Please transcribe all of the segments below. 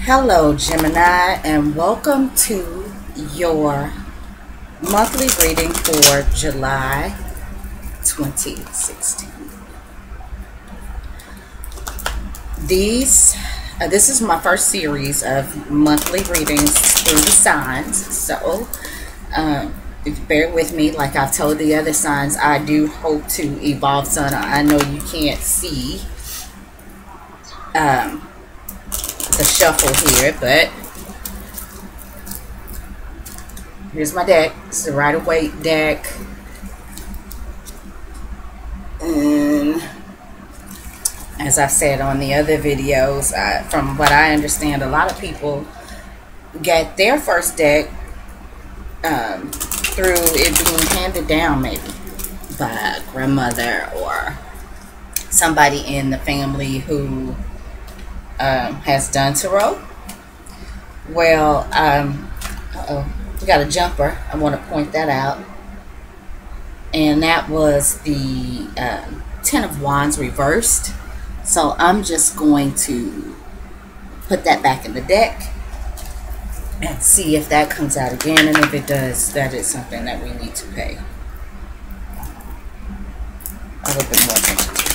Hello, Gemini, and welcome to your monthly reading for July 2016. This is my first series of monthly readings through the signs, so bear with me. Like I've told the other signs, I do hope to evolve some. I know you can't see the shuffle here, but here's my deck. It's the Rider-Waite deck, and as I said on the other videos, from what I understand, a lot of people get their first deck through it being handed down, maybe by a grandmother or somebody in the family who has done tarot. Well, we got a jumper. I want to point that out, and that was the Ten of Wands reversed. So I'm just going to put that back in the deck and see if that comes out again, and if it does, that is something that we need to pay a little bit more attention to.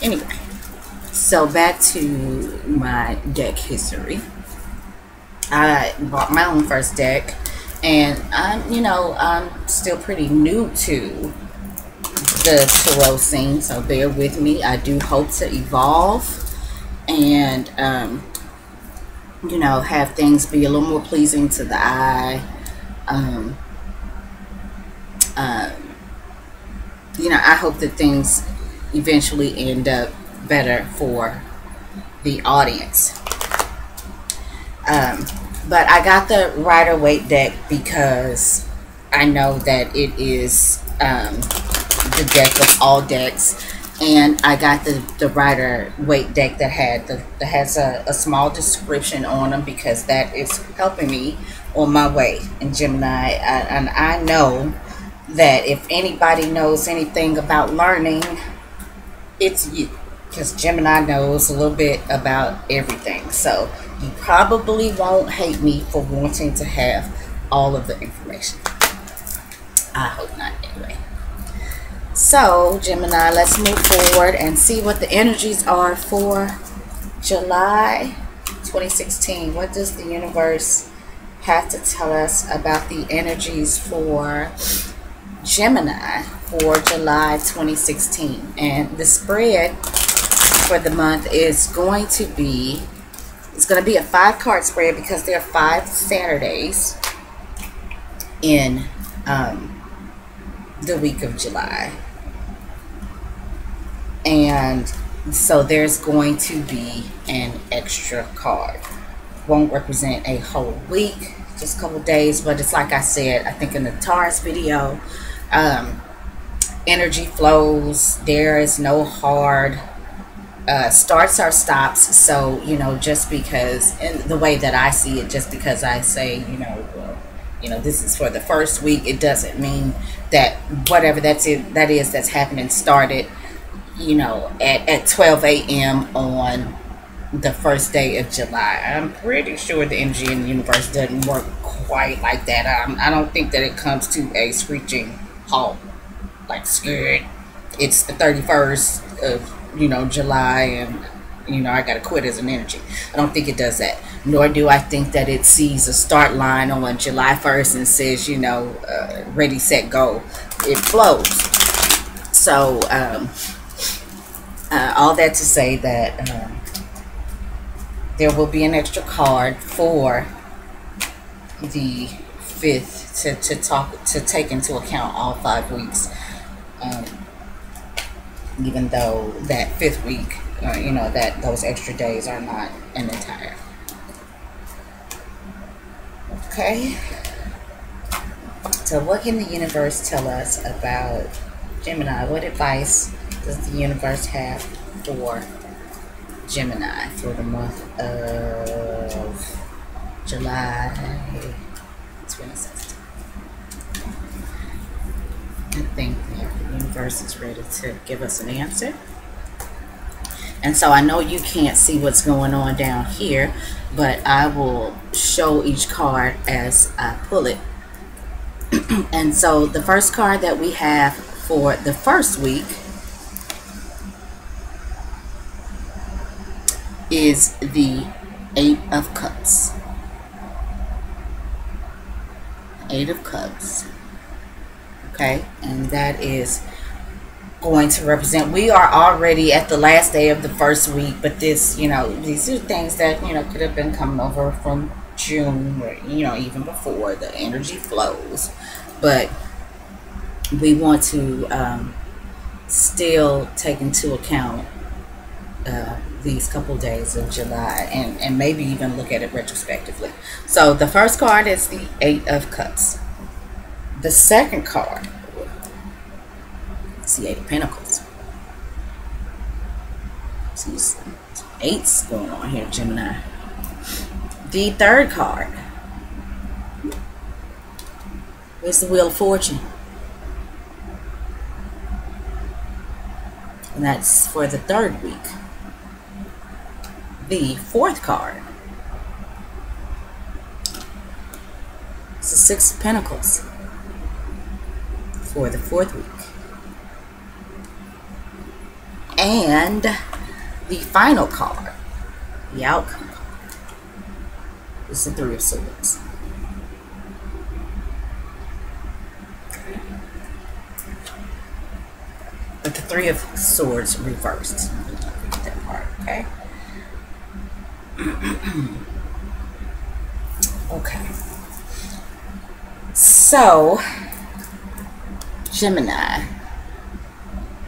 Anyway, so back to my deck history. I bought my own first deck, and I'm still pretty new to the tarot scene, so bear with me. I do hope to evolve and have things be a little more pleasing to the eye. I hope that things eventually end up better for the audience. But I got the Rider-Waite deck because I know that it is the deck of all decks, and I got the Rider-Waite deck that has a small description on them, because that is helping me on my way in Gemini. And I know that if anybody knows anything about learning, it's you, because Gemini knows a little bit about everything. So you probably won't hate me for wanting to have all of the information. I hope not, anyway. So, Gemini, let's move forward and see what the energies are for July 2016. What does the universe have to tell us about the energies for Gemini for July 2016? And the spread for the month is going to be, it's going to be a 5-card spread, because there are 5 Saturdays in the week of July. And so there's going to be an extra card. Won't represent a whole week, just a couple of days, but it's like I said, I think in the Taurus video, energy flows. There is no hard starts or stops. So, just because, in the way that I see it, just because I say, this is for the first week, it doesn't mean that whatever that's happening started, at 12 a.m. on the first day of July. I'm pretty sure the energy in the universe doesn't work quite like that. I don't think that it comes to a screeching halt, like scared. It's the 31st of, July, and, I gotta quit as an energy. I don't think it does that. Nor do I think that it sees a start line on July 1st and says, ready, set, go. It flows. So, all that to say that there will be an extra card for the 5th to take into account all 5 weeks, even though that 5th week, that those extra days are not an entire. Okay. So what can the universe tell us about Gemini? What advice does the universe have for Gemini for the month of July 2016? I think the universe is ready to give us an answer. And so I know you can't see what's going on down here, but I will show each card as I pull it. And so the first card that we have for the first week is the Eight of Cups. Eight of Cups. Okay, and that is going to represent, we are already at the last day of the first week, but this, these are things that, could have been coming over from June, or, even before. The energy flows, but we want to still take into account these couple days of July, and maybe even look at it retrospectively. So the first card is the Eight of Cups. The second card, it's the Eight of Pentacles. See, eights going on here, Gemini. The third card is the Wheel of Fortune. And that's for the third week. The fourth card is the Six of Pentacles for the fourth week. And the final card, the outcome card, is the Three of Swords. But the Three of Swords reversed. Forget that part, okay? Okay. So, Gemini,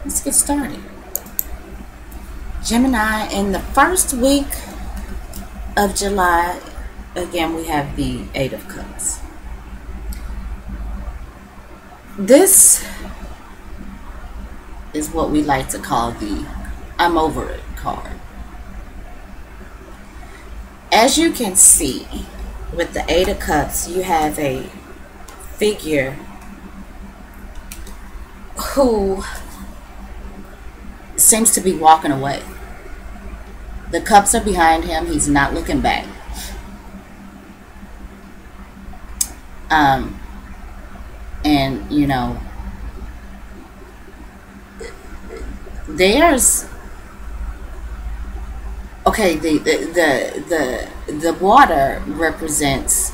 let's get started. Gemini, in the first week of July, again, we have the Eight of Cups. This is what we like to call the I'm over it card. As you can see, with the Eight of Cups, you have a figure who seems to be walking away. The cups are behind him. He's not looking back. And there's okay. The water represents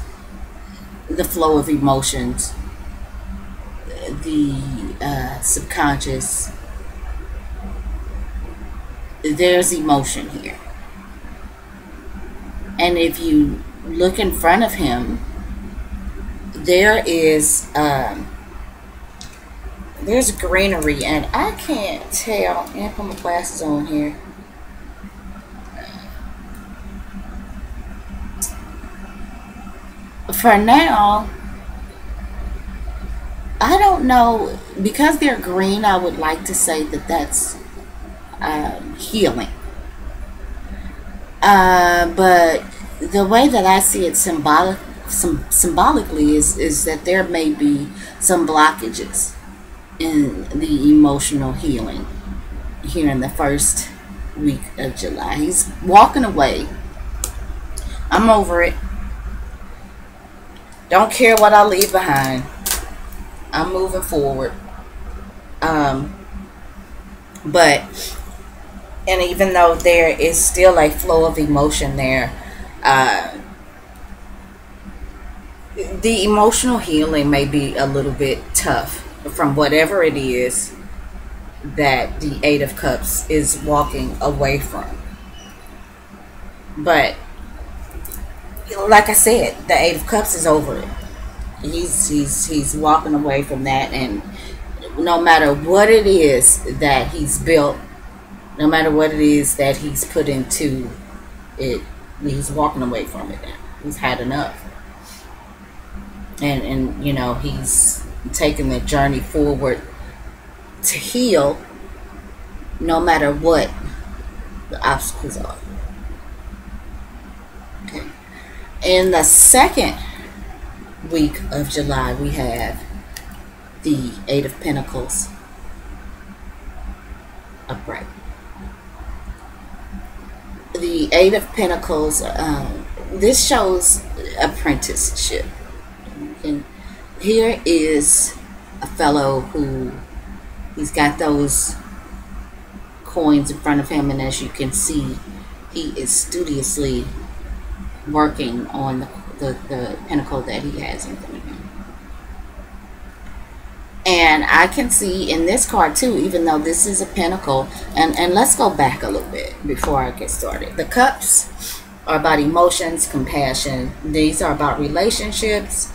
the flow of emotions, the subconscious. There's emotion here. And if you look in front of him, there is there's greenery, and I can't tell. I'm gonna put my glasses on here. For now, I don't know, because they're green. I would like to say that that's healing. But the way that I see it symbolically is that there may be some blockages in the emotional healing here in the first week of July. He's walking away. I'm over it. Don't care what I leave behind. I'm moving forward. But and even though there is still a flow of emotion there, the emotional healing may be a little bit tough from whatever it is that the Eight of Cups is walking away from. But like I said, the Eight of Cups is over it. He's walking away from that, and no matter what it is that he's built, no matter what it is that he's put into it, he's walking away from it now. He's had enough. And he's taking the journey forward to heal, no matter what the obstacles are. Okay. In the second week of July, we have the Eight of Pentacles upright. the Eight of Pentacles, this shows apprenticeship. And here is a fellow who, he's got those coins in front of him, and as you can see, he is studiously working on the pentacle that he has in front of him. And I can see in this card too, even though this is a pentacle, and let's go back a little bit before I get started. The cups are about emotions, compassion. These are about relationships,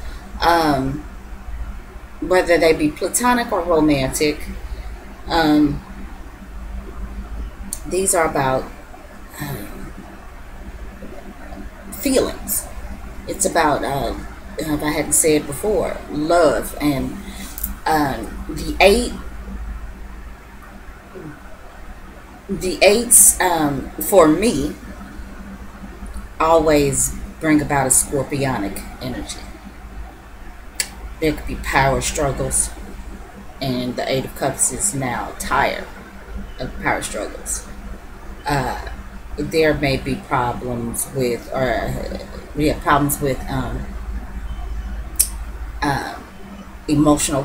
whether they be platonic or romantic. These are about feelings. It's about, if I hadn't said before, love. And the eights, for me, always bring about a scorpionic energy. There could be power struggles, and the Eight of Cups is now tired of power struggles. There may be problems with, emotional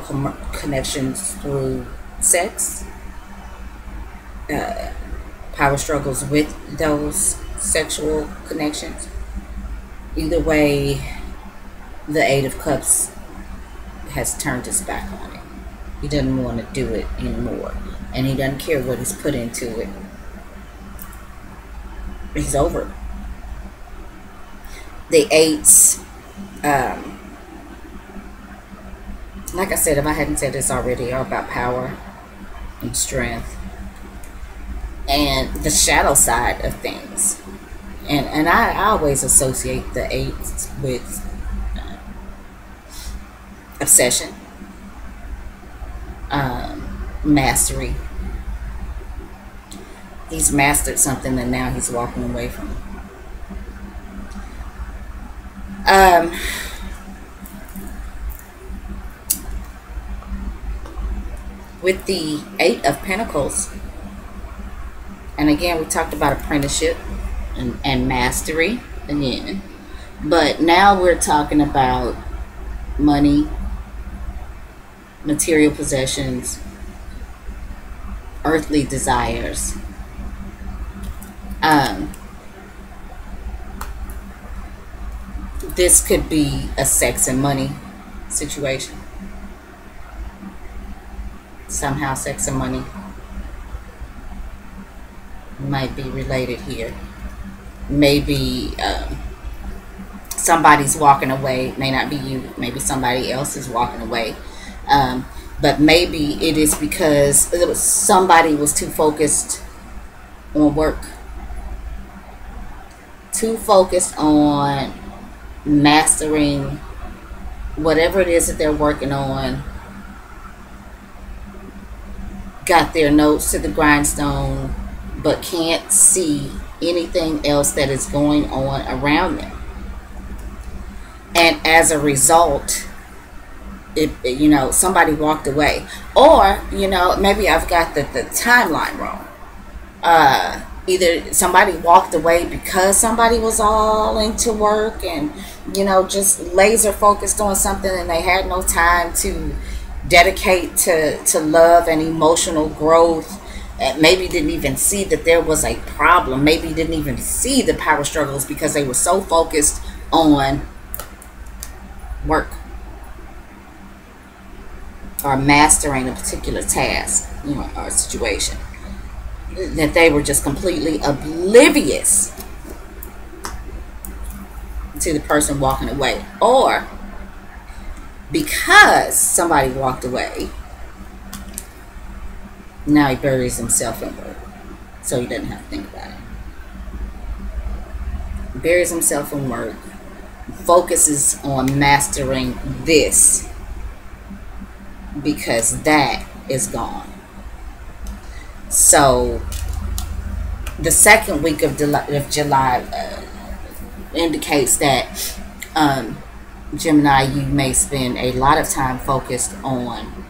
connections through sex, power struggles with those sexual connections. Either way, the Eight of Cups has turned his back on it. He doesn't want to do it anymore, and he doesn't care what he's put into it. He's over it. The eights, like I said, if I hadn't said this already, are about power and strength and the shadow side of things. And I always associate the eights with obsession, mastery. He's mastered something and now he's walking away from it. With the Eight of Pentacles, and again, we talked about apprenticeship and mastery again, but now we're talking about money, material possessions, earthly desires. This could be a sex and money situation. Somehow sex and money might be related here. Maybe somebody's walking away. May not be you. Maybe somebody else is walking away. But maybe it is because somebody was too focused on work. Too focused on mastering whatever it is that they're working on. Got their nose to the grindstone, but can't see anything else that is going on around them. And as a result, somebody walked away. Or, maybe I've got the timeline wrong. Either somebody walked away because somebody was all into work and, just laser focused on something, and they had no time to dedicate to love and emotional growth. Maybe didn't even see that there was a problem. Maybe didn't even see the power struggles because they were so focused on work or mastering a particular task, or situation, that they were just completely oblivious to the person walking away. Or because somebody walked away, now he buries himself in work, so he doesn't have to think about it. Buries himself in work, focuses on mastering this because that is gone. So the second week of July indicates that Gemini, you may spend a lot of time focused on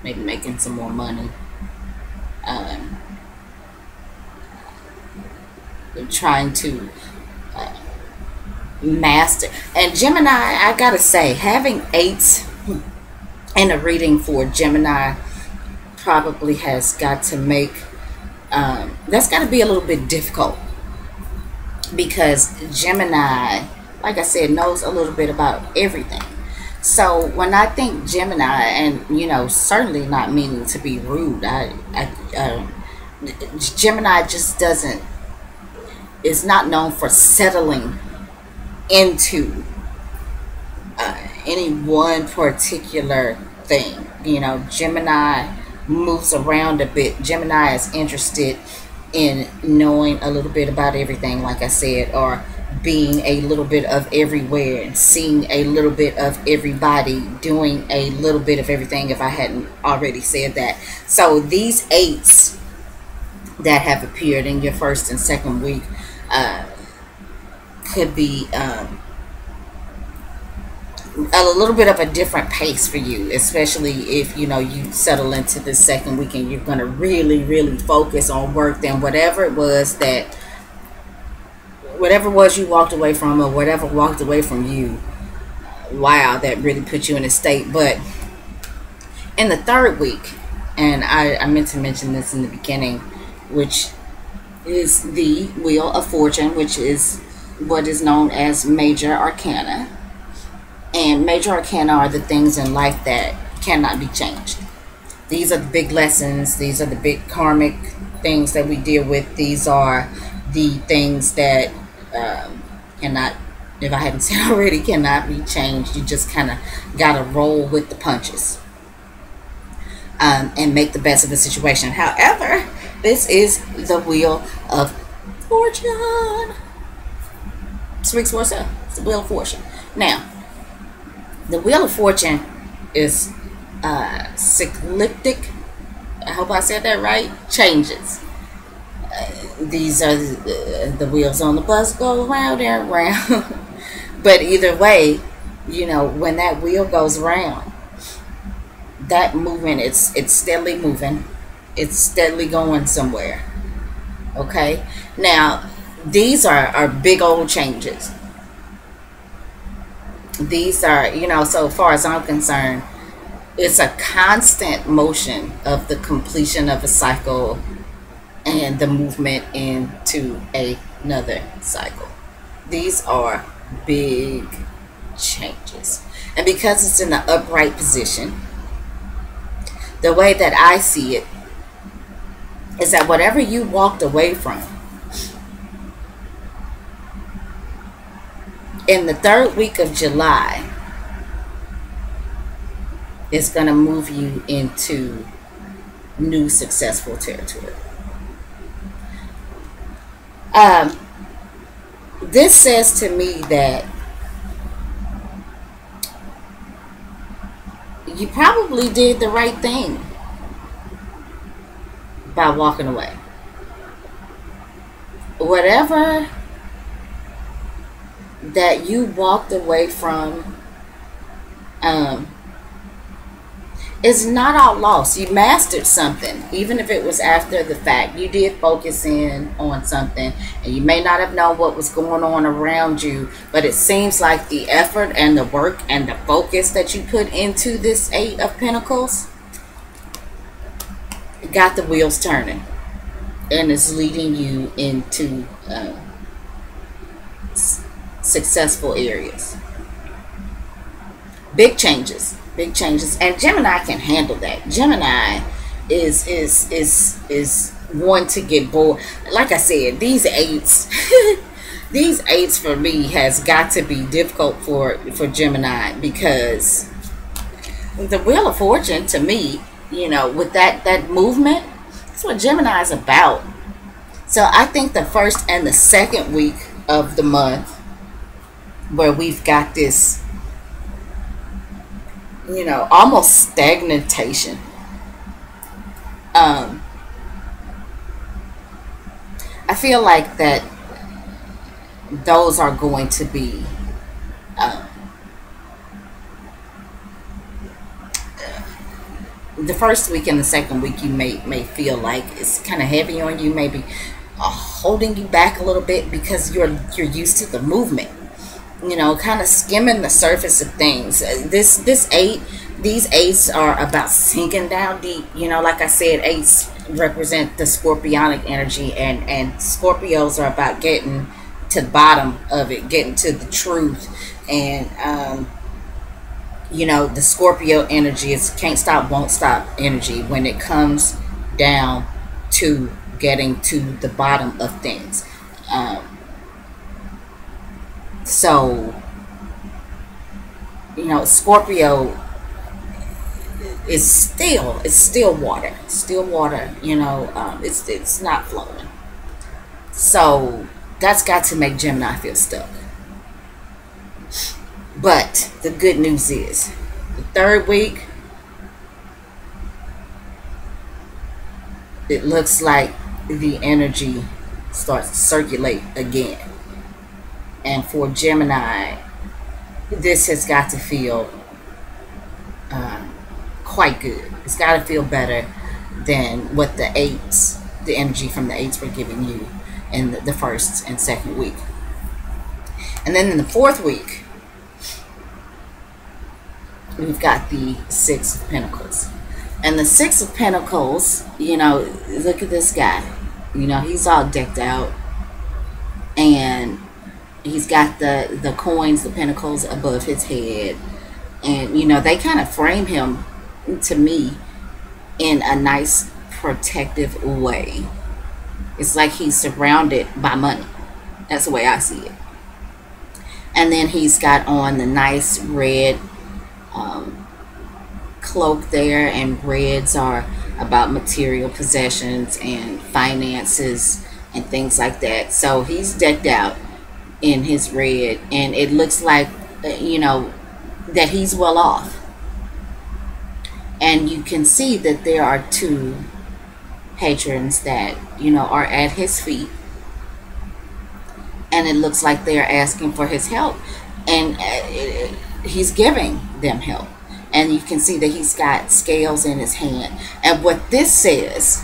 maybe making some more money, trying to master. And Gemini, I gotta say, having eights in a reading for Gemini probably has got to make that's got to be a little bit difficult, because Gemini, like I said, knows a little bit about everything. So when I think Gemini, and certainly not meaning to be rude, Gemini just doesn't is not known for settling into any one particular thing. Gemini moves around a bit. Gemini is interested in knowing a little bit about everything, like I said, or being a little bit of everywhere and seeing a little bit of everybody, doing a little bit of everything, if I hadn't already said that. So these eights that have appeared in your first and second week could be a little bit of a different pace for you, especially if you settle into the second week and you're going to really focus on work. Then whatever was you walked away from, or whatever walked away from you, wow, that really put you in a state. But in the third week, and I meant to mention this in the beginning, which is the Wheel of Fortune, which is what is known as major arcana. And major arcana are the things in life that cannot be changed. These are the big lessons. These are the big karmic things that we deal with. These are the things that cannot, if I hadn't said already, cannot be changed. You just kind of got to roll with the punches and make the best of the situation. However, this is the Wheel of Fortune. Speaks for itself. It's the Wheel of Fortune. Now, the Wheel of Fortune is cyclic. I hope I said that right. Changes. These are the wheels on the bus go round and round. But either way, when that wheel goes round, that movement, it's steadily moving. It's steadily going somewhere. Okay? Now, these are big old changes. These are, so far as I'm concerned, it's a constant motion of the completion of a cycle and the movement into another cycle. These are big changes. And because it's in the upright position, the way that I see it is that whatever you walked away from, in the third week of July, it's going to move you into new successful territory. This says to me that you probably did the right thing by walking away. Whatever that you walked away from is not all lost. You mastered something, even if it was after the fact. You did focus in on something, and you may not have known what was going on around you, but it seems like the effort and the work and the focus that you put into this Eight of Pentacles got the wheels turning, and it's leading you into successful areas. Big changes. And Gemini can handle that. Gemini is one to get bored. Like I said, these eights these eights for me has got to be difficult for Gemini, because the Wheel of Fortune, to me, with that movement, that's what Gemini is about. So I think the first and the second week of the month, where we've got this almost stagnation. I feel like that those are going to be the first week and the second week. You may feel like it's kind of heavy on you. Maybe holding you back a little bit because you're used to the movement, kind of skimming the surface of things. These eights are about sinking down deep. Like I said, eights represent the scorpionic energy, and Scorpios are about getting to the bottom of it, getting to the truth. And the Scorpio energy is can't stop, won't stop energy when it comes down to getting to the bottom of things. So Scorpio it's still water, it's not flowing. So that's got to make Gemini feel stuck. But the good news is the third week, it looks like the energy starts to circulate again. And for Gemini, this has got to feel quite good. It's got to feel better than what the energy from the eights were giving you in the first and second week. And then in the fourth week, we've got the Six of Pentacles. And the Six of Pentacles, look at this guy. He's all decked out. And he's got the coins, the pentacles above his head. And, they kind of frame him, to me, in a nice protective way. It's like he's surrounded by money. That's the way I see it. And then he's got on the nice red cloak there, and reds are about material possessions and finances and things like that. So he's decked out in his red, and it looks like that he's well off. And you can see that there are two patrons that are at his feet, and it looks like they're asking for his help, and he's giving them help. And you can see that he's got scales in his hand. And what this says,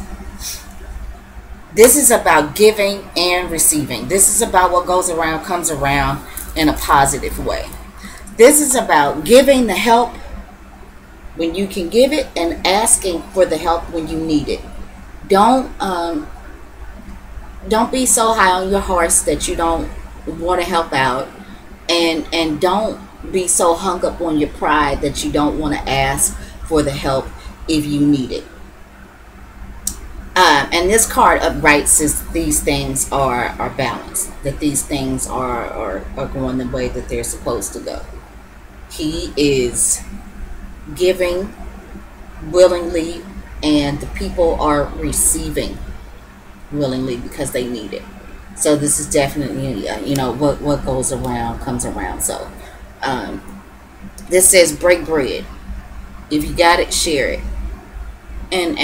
this is about giving and receiving. This is about what goes around comes around in a positive way. This is about giving the help when you can give it, and asking for the help when you need it. Don't be so high on your horse that you don't want to help out, and don't be so hung up on your pride that you don't want to ask for the help if you need it. And this card upright says these things are balanced, that these things are going the way that they're supposed to go. He is giving willingly, and the people are receiving willingly because they need it. So this is definitely what goes around comes around. So this says break bread. If you got it, share it. And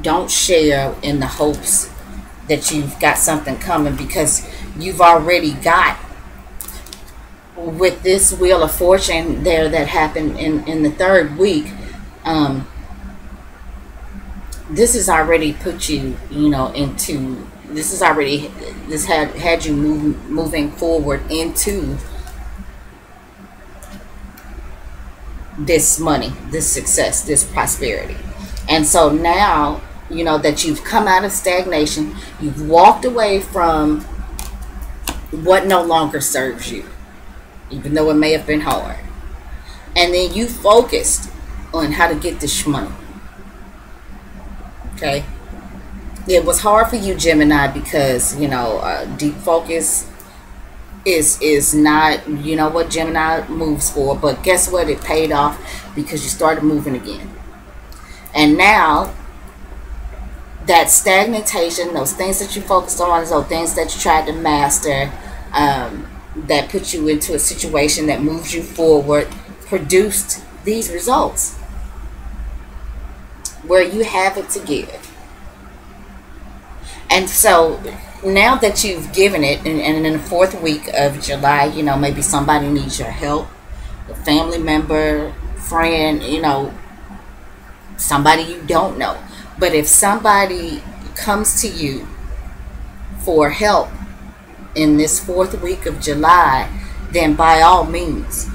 don't share in the hopes that you've got something coming, because you've already got, with this Wheel of Fortune there that happened in the third week. This has already put you into, this had you moving forward into this money, this success, this prosperity. And so now that you've come out of stagnation, you've walked away from what no longer serves you, even though it may have been hard, and then you focused on how to get this money. Okay, it was hard for you, Gemini, because deep focus is not what Gemini moves for. But guess what? It paid off, because you started moving again. And now that stagnation, those things that you focused on, those things that you tried to master, that put you into a situation that moves you forward, produced these results where you have it to give. And so now that you've given it, and in the fourth week of July, maybe somebody needs your help, a family member, friend, somebody you don't know. But if somebody comes to you for help in this 4th week of July, then by all means,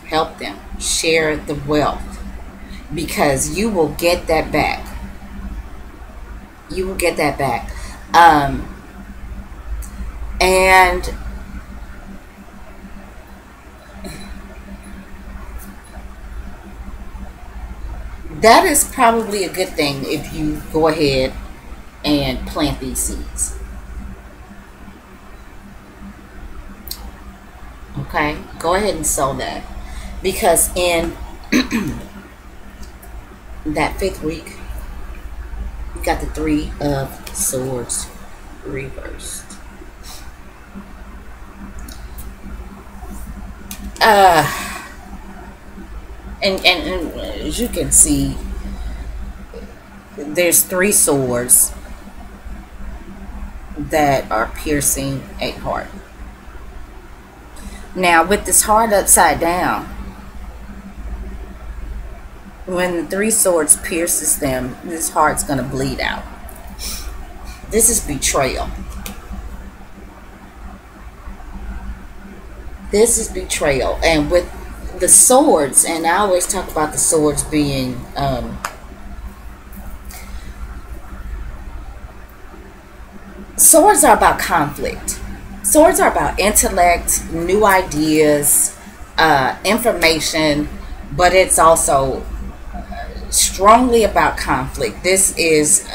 help them. Share the wealth, because you will get that back. You will get that back. And that is probably a good thing if you go ahead and plant these seeds. Okay? Go ahead and sow that. Because in that 5th week, you got the 3 of Swords reversed. And as you can see, there's 3 swords that are piercing a heart. Now, with this heart upside down, when the 3 swords pierces them, this heart's going to bleed out. This is betrayal. This is betrayal. And with the swords, and I always talk about the swords being swords are about conflict. Swords are about intellect, new ideas, information, but it's also strongly about conflict. This is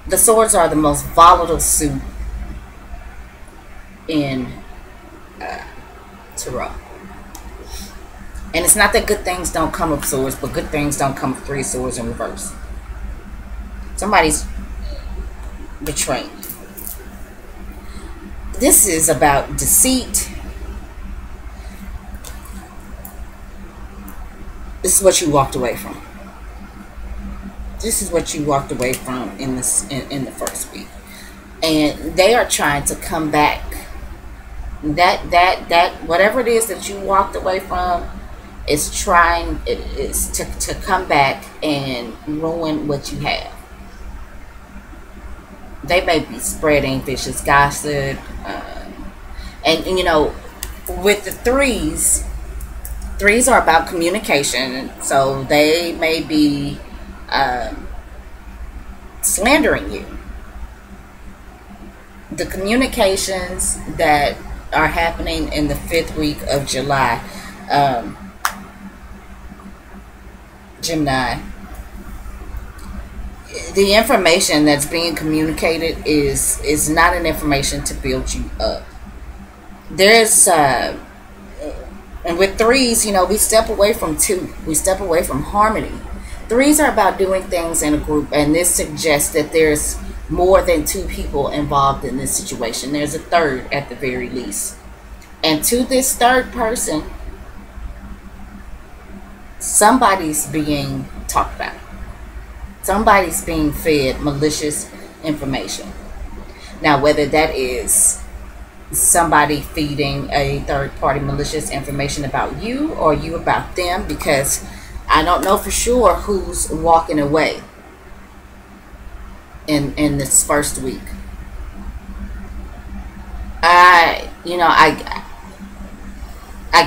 the swords are the most volatile suit in tarot. And it's not that good things don't come with swords, but good things don't come with 3 swords in reverse. Somebody's betraying. This is about deceit. This is what you walked away from. This is what you walked away from in this in the 1st week, and they are trying to come back. That whatever it is that you walked away from is trying to come back and ruin what you have. They may be spreading vicious gossip, and you know, with the threes are about communication, so they may be slandering you. The communications that are happening in the 5th week of July, Gemini, the information that's being communicated is not an information to build you up. There's and with threes, you know, we step away from 2. We step away from harmony. Threes are about doing things in a group, and this suggests that there's more than 2 people involved in this situation. There's a 3rd at the very least. And to this 3rd person, somebody's being talked about. Somebody's being fed malicious information. Now, whether that is somebody feeding a 3rd party malicious information about you or you about them, because I don't know for sure who's walking away in this 1st week. I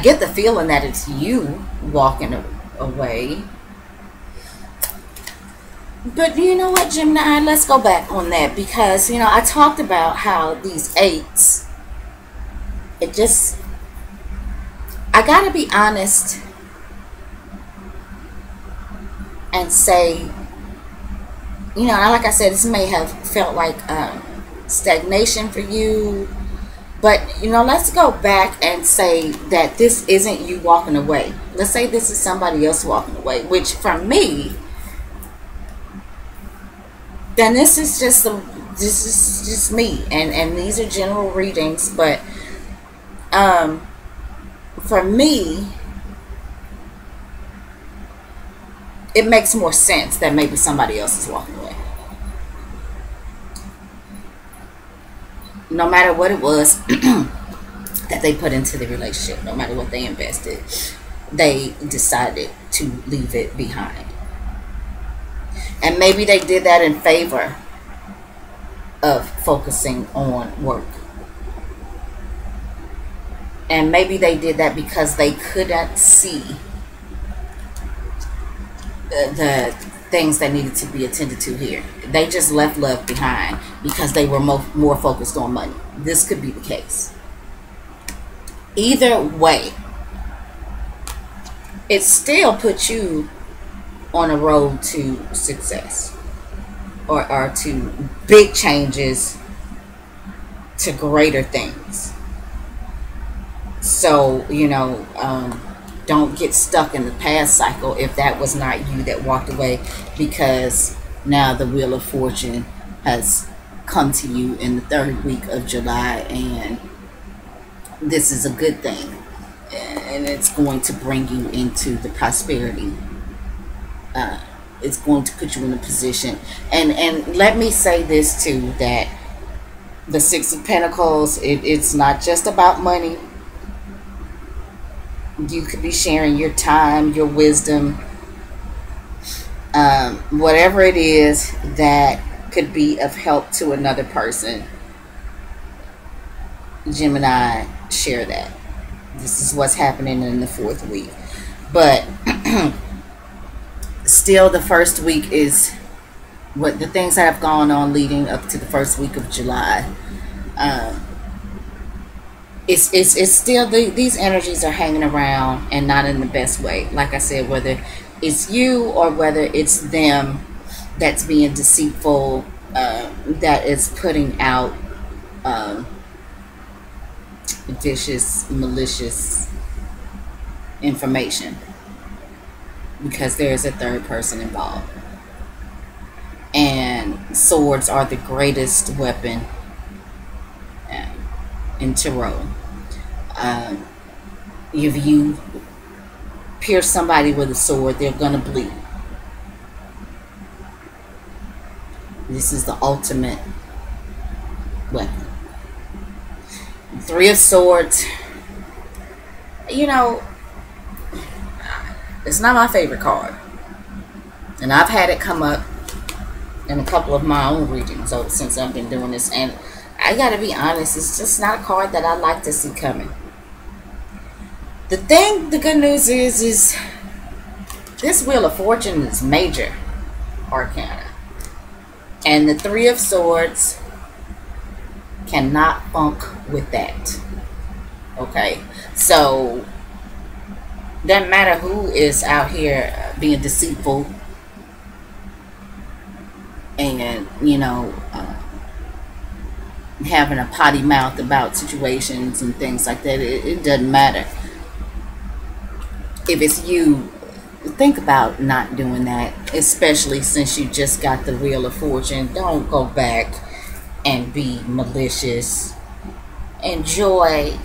get the feeling that it's you walking away. But you know what, Gemini, let's go back on that, because you know, I talked about how these 8s, I gotta be honest and say, you know, like I said, this may have felt like stagnation for you, but you know, let's go back and say that this isn't you walking away. Let's say this is somebody else walking away, which for me, then this is just me, and these are general readings, but for me, it makes more sense that maybe somebody else is walking away. No matter what it was that they put into the relationship, no matter what they invested, they decided to leave it behind. And maybe they did that in favor of focusing on work. And maybe they did that because they couldn't see the things that needed to be attended to here. They just left love behind because they were more focused on money. This could be the case. Either way, it still puts you on a road to success, or to big changes, to greater things. So, don't get stuck in the past cycle if that was not you that walked away, because now the Wheel of Fortune has come to you in the 3rd week of July, and this is a good thing, and it's going to bring you into the prosperity. It's going to put you in a position, and let me say this too, that the Six of Pentacles, it's not just about money. You could be sharing your time, your wisdom, whatever it is that could be of help to another person. Gemini, share that. This is what's happening in the 4th week. But still, the 1st week is what the things that have gone on leading up to the 1st week of July. It's still, these energies are hanging around, and not in the best way. Like I said, whether it's you or whether it's them that's being deceitful, that is putting out vicious, malicious information, because there's a 3rd person involved. And swords are the greatest weapon in tarot. If you pierce somebody with a sword, they're gonna bleed. This is the ultimate weapon. 3 of Swords, it's not my favorite card, and I've had it come up in a couple of my own readings since I've been doing this, and I gotta be honest, it's just not a card that I like to see coming. The good news is this Wheel of Fortune is major arcana, and the 3 of Swords cannot funk with that. Okay, so doesn't matter who is out here being deceitful and having a potty mouth about situations and things like that. It doesn't matter. If it's you, think about not doing that, especially since you just got the Wheel of Fortune. Don't go back and be malicious. Enjoy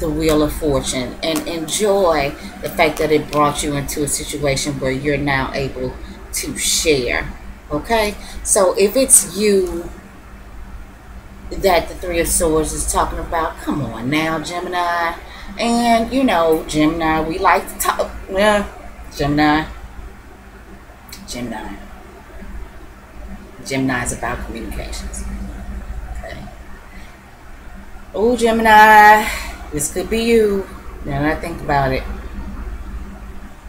the Wheel of Fortune, and enjoy the fact that it brought you into a situation where you're now able to share. Okay, so if it's you that the 3 of Swords is talking about, come on now, Gemini. And Gemini, we like to talk. Yeah, Gemini is about communications. Okay. Oh, Gemini, this could be you. Now that I think about it,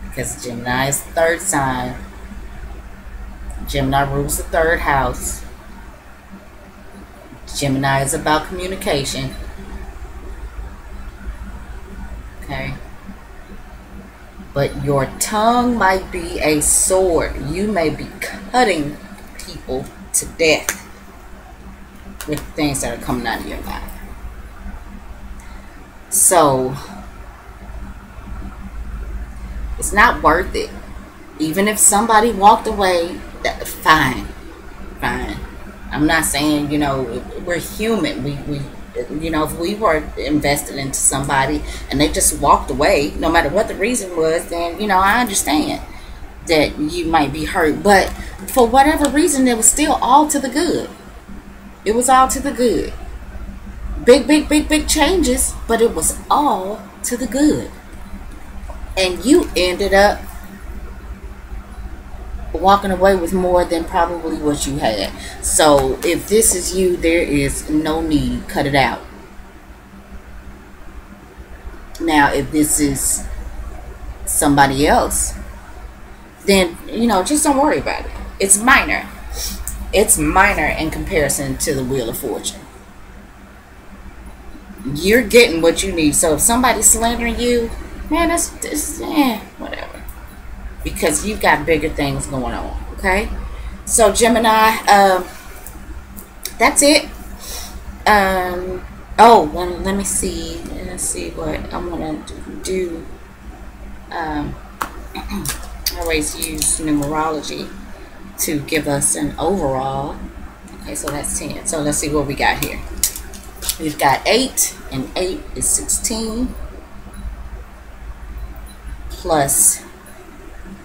because Gemini is the 3rd sign. Gemini rules the 3rd house. Gemini is about communication. Okay. But your tongue might be a sword. You may be cutting people to death with things that are coming out of your mouth. So it's not worth it. Even if somebody walked away, fine. I'm not saying, we're human. We if we were invested into somebody and they just walked away, no matter what the reason was, then, I understand that you might be hurt. But for whatever reason, it was still all to the good. It was all to the good. Big changes, but it was all to the good. And you ended up walking away with more than probably what you had. So if this is you, there is no need. Cut it out. Now, if this is somebody else, then, just don't worry about it. It's minor. It's minor in comparison to the Wheel of Fortune. You're getting what you need. So if somebody's slandering you, man, that's whatever. Because you've got bigger things going on. Okay? So Gemini, that's it. Oh, well, let me see. Let's see what I want to do. I always use numerology to give us an overall. Okay, so that's 10. So let's see what we got here. We've got 8, and 8 is 16. Plus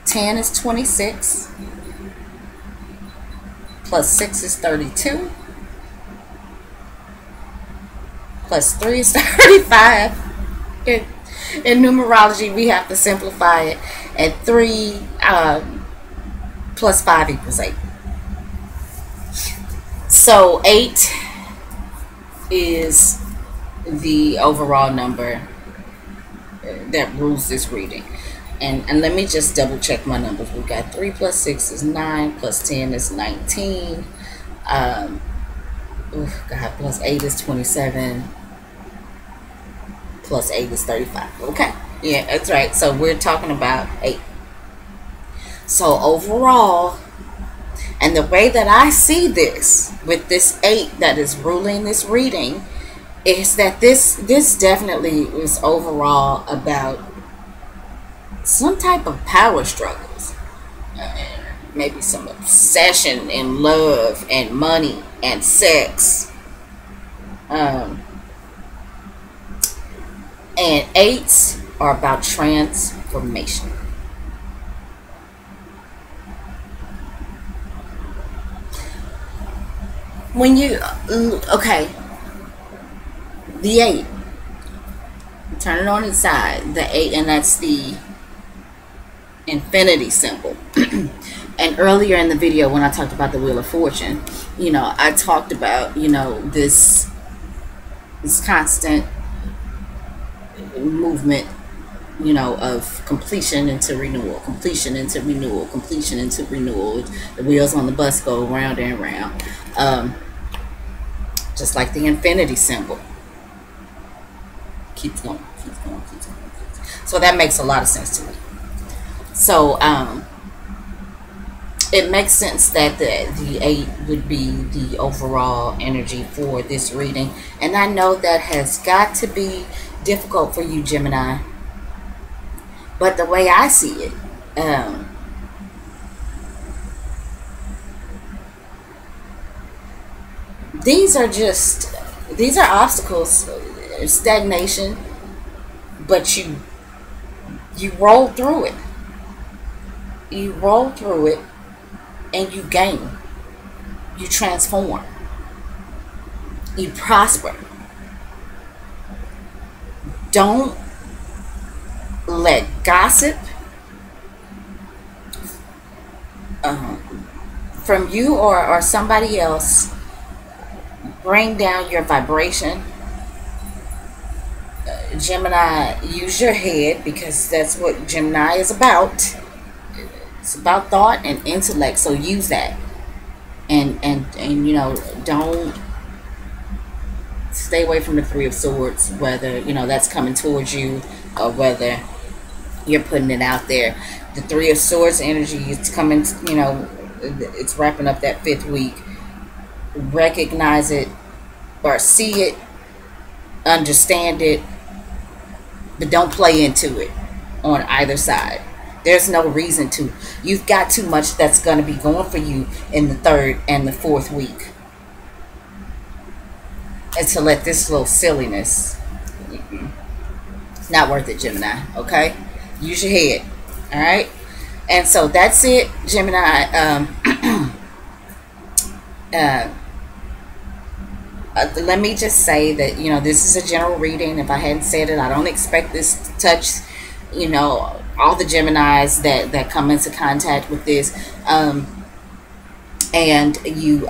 10 is 26. Plus 6 is 32. Plus 3 is 35. In numerology, we have to simplify it. And 3 plus 5 equals 8. So 8 is the overall number that rules this reading. And let me just double check my numbers. We've got 3 plus 6 is 9. Plus 10 is 19. Plus 8 is 27. Plus 8 is 35. Okay. Yeah, that's right. So we're talking about 8. So overall, and the way that I see this with this 8 that is ruling this reading is that this definitely is overall about some type of power struggles. Maybe some obsession and love and money and sex. And 8s are about transformation. When you, okay, the 8, turn it on its side, the 8, and that's the infinity symbol. And earlier in the video when I talked about the Wheel of Fortune, I talked about, this constant movement, of completion into renewal, completion into renewal, completion into renewal. The wheels on the bus go round and round. Just like the infinity symbol. Keeps going, keeps going, keeps going. So that makes a lot of sense to me. So it makes sense that the 8 would be the overall energy for this reading. And I know that has got to be difficult for you, Gemini. But the way I see it, these are obstacles, stagnation, but you roll through it. You roll through it and you gain. You transform. You prosper. Don't let gossip from you or somebody else bring down your vibration. Gemini, use your head, because that's what Gemini is about. It's about thought and intellect, so use that. And don't stay away from the 3 of Swords, whether that's coming towards you or whether you're putting it out there. The 3 of Swords energy is coming, it's wrapping up that 5th week. Recognize it or see it, understand it, but don't play into it on either side. There's no reason to. You've got too much that's going to be going for you in the 3rd and the 4th week. And to let this little silliness, it's not worth it, Gemini. Okay? Use your head. Alright? And so that's it, Gemini. Let me just say that, this is a general reading. If I hadn't said it, I don't expect this to touch, all the Geminis that come into contact with this, and you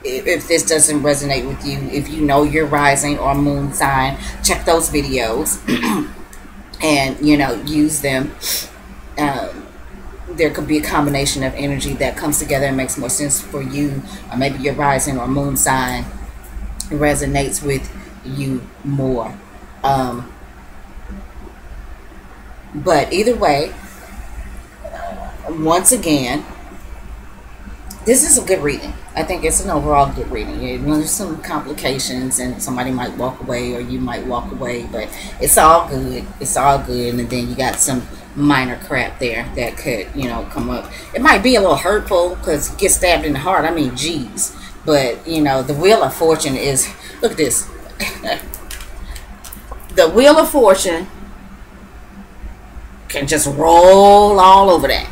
if this doesn't resonate with you, if you know your rising or moon sign, check those videos and use them. There could be a combination of energy that comes together and makes more sense for you, or maybe your rising or moon sign resonates with you more. But either way, once again, this is a good reading. I think it's an overall good reading. There's some complications and somebody might walk away or you might walk away, but it's all good. It's all good. And then you got some minor crap there that could, come up. It might be a little hurtful because you get stabbed in the heart. I mean, geez. But, the Wheel of Fortune is, look at this. The Wheel of Fortune can just roll all over that.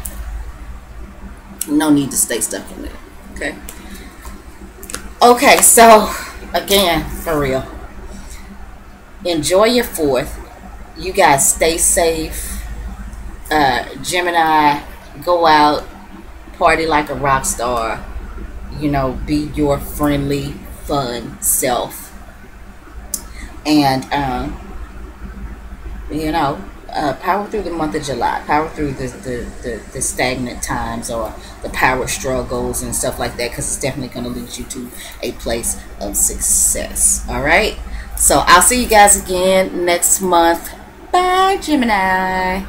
No need to stay stuck in there. Okay. Okay, so again, for real, enjoy your 4th. You guys stay safe. Gemini, go out, party like a rock star. Be your friendly, fun self. And power through the month of July. Power through the stagnant times or the power struggles and stuff like that, because it's definitely going to lead you to a place of success. All right? So I'll see you guys again next month. Bye, Gemini.